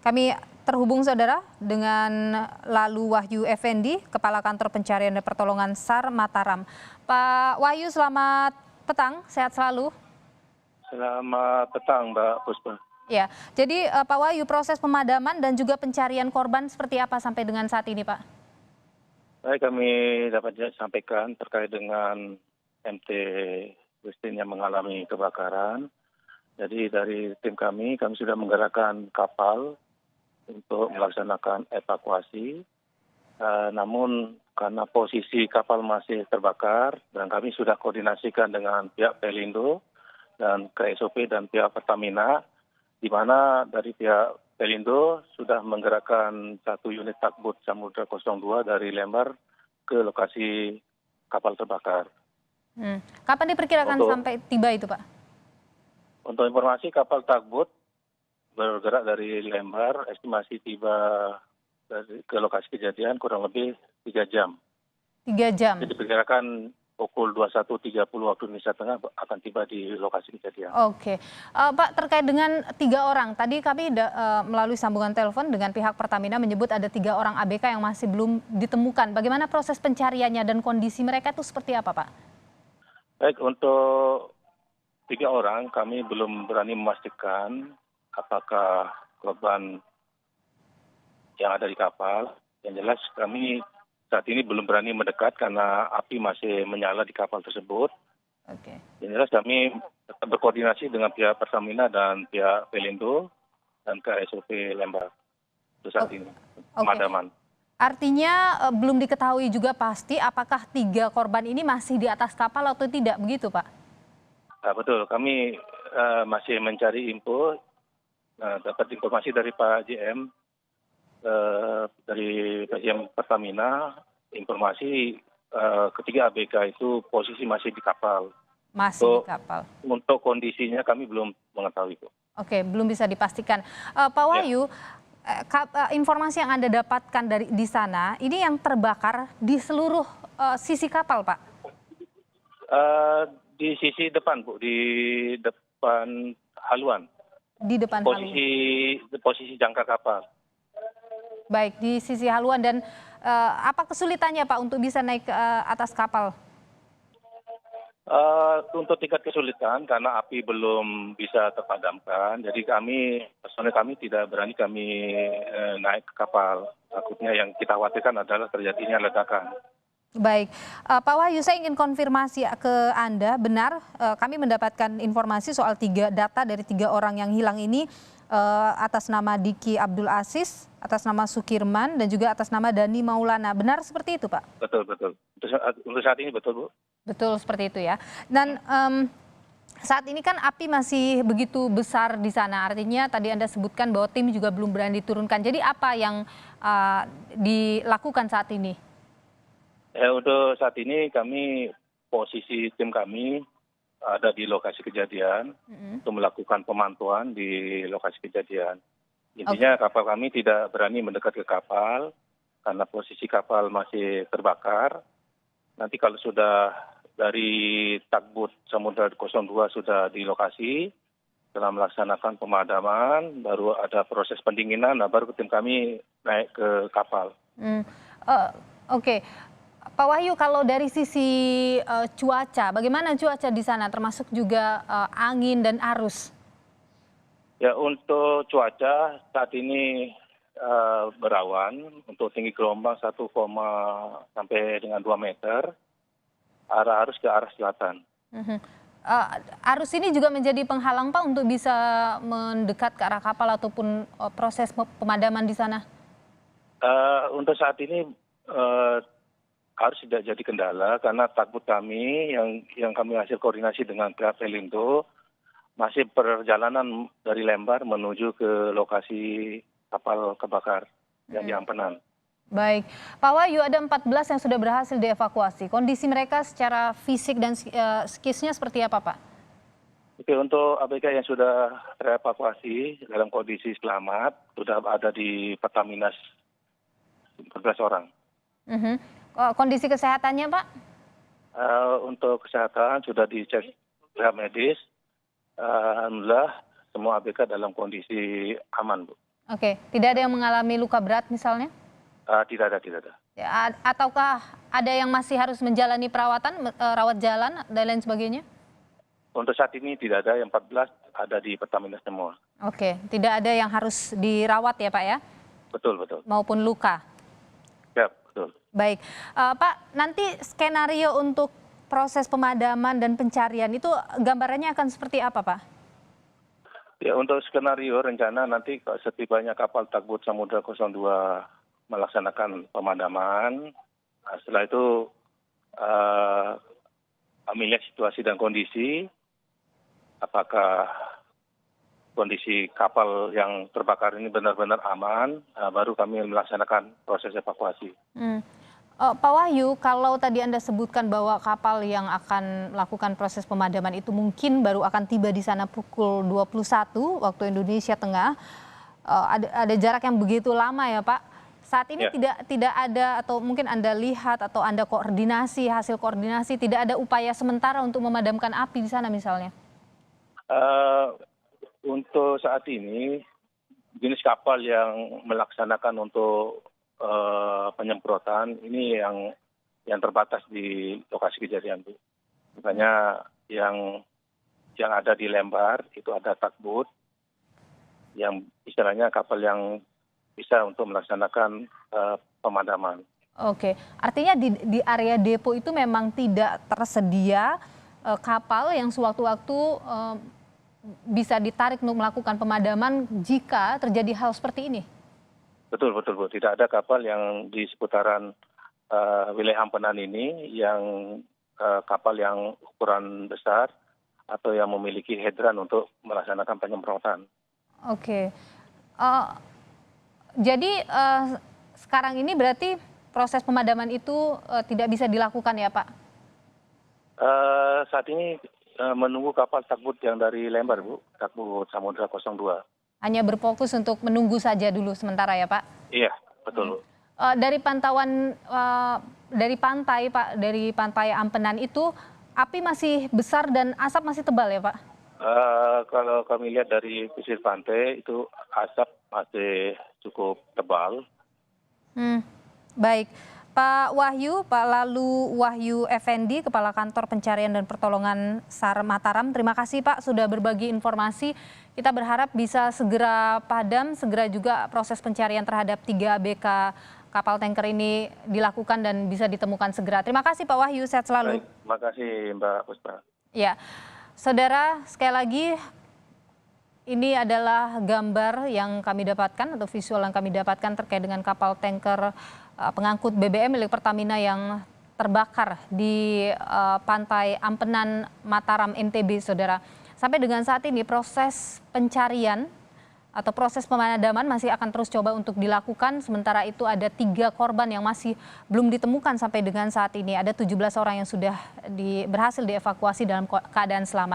Kami terhubung saudara dengan Lalu Wahyu Effendi, Kepala Kantor Pencarian dan Pertolongan SAR Mataram. Pak Wahyu, selamat petang, sehat selalu. Selamat petang Mbak Puspa. Ya, jadi Pak Wahyu, proses pemadaman dan juga pencarian korban seperti apa sampai dengan saat ini Pak? Baik, kami dapat sampaikan terkait dengan MT Justin yang mengalami kebakaran. Jadi dari tim kami sudah menggerakkan kapal untuk melaksanakan evakuasi. Namun karena posisi kapal masih terbakar dan kami sudah koordinasikan dengan pihak Pelindo dan KSOP dan pihak Pertamina, di mana dari pihak Pelindo sudah menggerakkan satu unit takbut Samudra 02 dari Lembar ke lokasi kapal terbakar. Kapan diperkirakan sampai tiba itu Pak? Untuk informasi, kapal takbut bergerak dari Lembar, estimasi tiba ke lokasi kejadian kurang lebih 3 jam. 3 jam? Jadi diperkirakan pukul 21.30 waktu Indonesia Tengah akan tiba di lokasi kejadian. Oke. Pak, terkait dengan 3 orang, tadi kami melalui sambungan telepon dengan pihak Pertamina menyebut ada 3 orang ABK yang masih belum ditemukan. Bagaimana proses pencariannya dan kondisi mereka itu seperti apa Pak? Baik, untuk 3 orang kami belum berani memastikan apakah korban yang ada di kapal. Yang jelas kami saat ini belum berani mendekat karena api masih menyala di kapal tersebut. Oke. Yang jelas kami tetap berkoordinasi dengan pihak Pertamina dan pihak Pelindo dan KSOP Lembar untuk saat ini pemadaman. Artinya belum diketahui juga pasti apakah 3 korban ini masih di atas kapal atau tidak, begitu Pak? Betul, kami masih mencari info, dapat informasi dari Pak JM, dari PJM Pertamina, informasi ketiga ABK itu posisi masih di kapal. Masih di kapal. Untuk kondisinya kami belum mengetahui. Oke, belum bisa dipastikan. Pak Wahyu, informasi yang Anda dapatkan di sana, ini yang terbakar di seluruh sisi kapal, Pak? Di sisi depan, Bu, di depan haluan. Di depan haluan. Posisi jangkar kapal. Baik, di sisi haluan. Dan apa kesulitannya Pak untuk bisa naik ke atas kapal? Untuk tingkat kesulitan karena api belum bisa terpadamkan, jadi personel kami tidak berani naik ke kapal. Takutnya yang kita khawatirkan adalah terjadinya ledakan. Baik, Pak Wahyu, saya ingin konfirmasi ke Anda, benar kami mendapatkan informasi soal data dari 3 orang yang hilang ini atas nama Diki Abdul Aziz, atas nama Sukirman, dan juga atas nama Dani Maulana. Benar seperti itu Pak? Betul, betul. Untuk saat ini betul Bu. Betul seperti itu ya. Dan saat ini kan api masih begitu besar di sana, artinya tadi Anda sebutkan bahwa tim juga belum berani diturunkan. Jadi apa yang dilakukan saat ini? Untuk saat ini posisi tim kami ada di lokasi kejadian untuk melakukan pemantauan di lokasi kejadian. Intinya kapal kami tidak berani mendekat ke kapal karena posisi kapal masih terbakar. Nanti kalau sudah dari takbut Samudra 02 sudah di lokasi, setelah melaksanakan pemadaman, baru ada proses pendinginan, baru tim kami naik ke kapal. Oke. Pak Wahyu, kalau dari sisi cuaca, bagaimana cuaca di sana, termasuk juga angin dan arus? Ya, untuk cuaca saat ini berawan, untuk tinggi gelombang 1, sampai dengan 2 meter, arus ke arah selatan. Arus ini juga menjadi penghalang Pak untuk bisa mendekat ke arah kapal ataupun proses pemadaman di sana? Untuk saat ini harus tidak jadi kendala karena takbut kami yang kami hasil koordinasi dengan pihak Pelindo masih perjalanan dari Lembar menuju ke lokasi kapal kebakar yang di Ampenan. Baik, Pak Wahyu, ada 14 yang sudah berhasil dievakuasi. Kondisi mereka secara fisik dan psikisnya seperti apa Pak? Oke, untuk ABK yang sudah terevakuasi dalam kondisi selamat sudah ada di Pertamina 14 orang. Kondisi kesehatannya Pak? Untuk kesehatan sudah dicek pihak medis. Alhamdulillah semua ABK dalam kondisi aman Bu. Oke, tidak ada yang mengalami luka berat misalnya? Tidak ada, tidak ada. Ya, ataukah ada yang masih harus menjalani perawatan, rawat jalan dan lain sebagainya? Untuk saat ini tidak ada, yang 14 ada di Pertamina semua. Oke, tidak ada yang harus dirawat ya Pak ya? Betul, betul. Maupun luka? Ya, betul. Baik, Pak, nanti skenario untuk proses pemadaman dan pencarian itu gambarannya akan seperti apa Pak? Ya, untuk skenario rencana nanti setibanya kapal Tugboat Samudra 02 melaksanakan pemadaman. Setelah itu melihat situasi dan kondisi, apakah kondisi kapal yang terbakar ini benar-benar aman, baru kami melaksanakan proses evakuasi. Pak Wahyu, kalau tadi Anda sebutkan bahwa kapal yang akan melakukan proses pemadaman itu mungkin baru akan tiba di sana pukul 21 waktu Indonesia Tengah, ada jarak yang begitu lama ya Pak. Saat ini tidak ada, atau mungkin Anda lihat atau Anda hasil koordinasi, tidak ada upaya sementara untuk memadamkan api di sana misalnya? Untuk saat ini, jenis kapal yang melaksanakan untuk penyemprotan ini yang terbatas di lokasi kejadian, Bu. Makanya yang ada di Lembar itu ada tugboat yang istilahnya kapal yang bisa untuk melaksanakan pemadaman. Oke, artinya di area depo itu memang tidak tersedia kapal yang sewaktu-waktu bisa ditarik untuk melakukan pemadaman jika terjadi hal seperti ini? Betul, betul, Bu. Tidak ada kapal yang di seputaran wilayah Ampenan ini yang kapal yang ukuran besar atau yang memiliki hidran untuk melaksanakan penyemprotan. Oke. Jadi sekarang ini berarti proses pemadaman itu tidak bisa dilakukan ya Pak? Saat ini menunggu kapal tugboat yang dari Lembar, Bu, Tugboat Samudra 02. Hanya berfokus untuk menunggu saja dulu sementara ya Pak? Iya, betul, Bu. Dari pantauan dari pantai Pak, dari pantai Ampenan itu api masih besar dan asap masih tebal ya Pak? Kalau kami lihat dari pesisir pantai itu asap masih cukup tebal. Baik, Pak Wahyu, Pak Lalu Wahyu Effendi, Kepala Kantor Pencarian dan Pertolongan SAR Mataram. Terima kasih Pak sudah berbagi informasi. Kita berharap bisa segera padam, segera juga proses pencarian terhadap 3 ABK kapal tanker ini dilakukan dan bisa ditemukan segera. Terima kasih Pak Wahyu, sehat selalu. Baik, terima kasih Mbak Puspa. Ya, saudara, sekali lagi ini adalah gambar yang kami dapatkan atau visual yang kami dapatkan terkait dengan kapal tanker pengangkut BBM milik Pertamina yang terbakar di pantai Ampenan, Mataram, NTB, saudara. Sampai dengan saat ini proses pencarian atau proses pemadaman masih akan terus coba untuk dilakukan. Sementara itu ada 3 korban yang masih belum ditemukan sampai dengan saat ini. Ada 17 orang yang sudah berhasil dievakuasi dalam keadaan selamat.